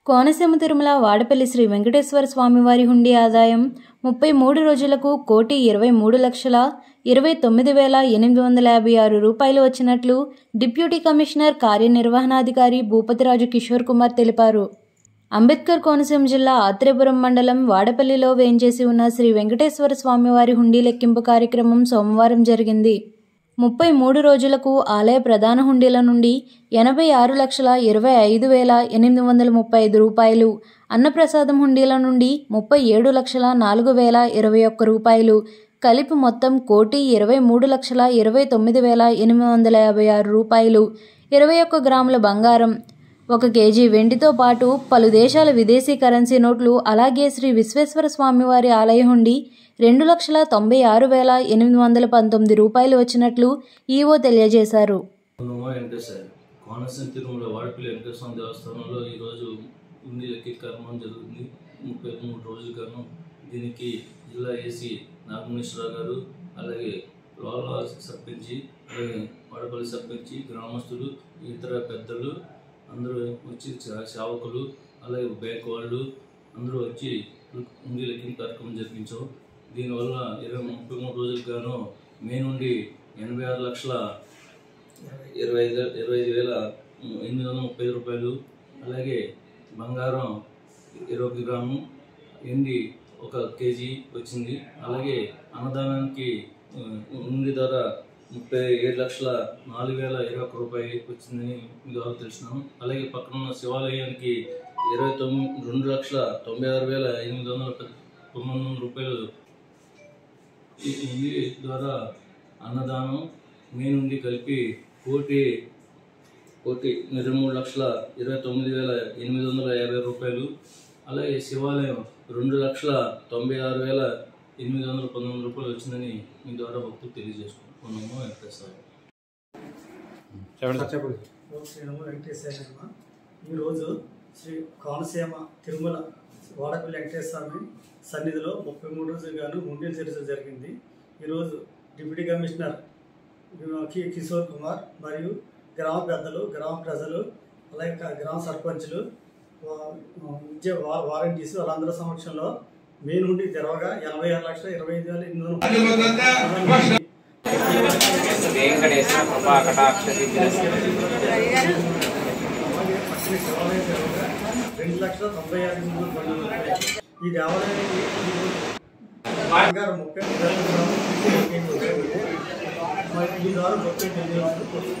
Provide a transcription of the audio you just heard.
కోనసీమ తిరుమల వాడపల్లి శ్రీ వెంకటేశ్వర స్వామివారి హుండీ ఆదాయం 33 రోజులకు 1,23,29,856 రూపాయలు వచ్చినట్లు డిప్యూటీ కమిషనర్ కార్యనిర్వహణాధికారి భూపతిరాజు కిషోర్ కుమార్ తెలిపారు. అంబేద్కర్ కోనసీమ జిల్లా ఆత్రేయపురం మండలం వాడపల్లిలో వేంచేసి ఉన్న శ్రీ వెంకటేశ్వర స్వామివారి హుండీ లెక్కింపు కార్యక్రమం సోమవారం జరిగింది. 33 రోజులకు ఆలయ ప్రధాన హుండీల నుండి 86,25,835 రూపాయలు, అన్నప్రసాదం హుండీల నుండి 37,04,021 రూపాయలు కలిపి మొత్తం 1,23,29,856 రూపాయలు, 21 గ్రాముల బంగారం, 1 కేజీ వెండితో పాటు పలు దేశాల విదేశీ కరెన్సీ నోట్లు, అలాగే శ్రీ విశ్వేశ్వర స్వామివారి ఆలయ హుండీ 2,96,819 రూపాయలు వచ్చినట్లు ఈవో తెలియజేశారు. కోనసీమ తిరుమల వాడపల్లి వెంకటేశ్వర స్వామి దేవస్థానంలో ఈరోజు హుండీ లెక్కింపు కార్యక్రమం జరుగుతుంది. 33 రోజుల కాలం దీనికి జిల్లా ఏసీ నాగమేశ్వరరావు గారు, అలాగే లోల సర్పంచి, అలాగే వాడపల్లి సర్పంచి, గ్రామస్తులు, ఇతర పెద్దలు అందరూ వచ్చి, సేవకులు, అలాగే బ్యాంక్ వాళ్ళు అందరూ వచ్చి హుండీ లెక్కింపు కార్యక్రమం జరిపించాం. దీనివల్ల 33 రోజులకు గాను మే నుండి 86,25,830 రూపాయలు, అలాగే బంగారం 21 గ్రాము, వెండి 1 కేజీ వచ్చింది. అలాగే అన్నదానానికి హుండీ ద్వారా 37,04,021 రూపాయలు వచ్చిందని మీ ద్వారా తెలుసుకున్నాము. అలాగే పక్కన ఉన్న శివాలయానికి 2,96,819 రూపాయలు ఈ హుండీ ద్వారా అన్నదానం మే నుండి కలిపి 1,23,29,850 రూపాయలు, అలాగే శివాలయం 2,96,819 రూపాయలు వచ్చిందని మీ ద్వారా భక్తులు తెలియజేసుకుంటున్నాము. ఈరోజు శ్రీ కోనసీమ తిరుమల వాడపల్లి వెంకటేశ్వర స్వామి సన్నిధిలో 33 రోజులు గాను హుండీలు తెరచడం జరిగింది. ఈరోజు డిప్యూటీ కమిషనర్ కిషోర్ కుమార్ మరియు గ్రామ పెద్దలు, గ్రామ ప్రజలు, అలాగే గ్రామ సర్పంచులు, వారంటీస్ వాళ్ళందరి సమక్షంలో మెయిన్ హుండీ తెరవగా 86,25,830 2,96,96,912 ఈ దేవాలయానికి బంగారం 30 ఈ ద్వారా భక్తులు తెలియజేస్తున్నారు.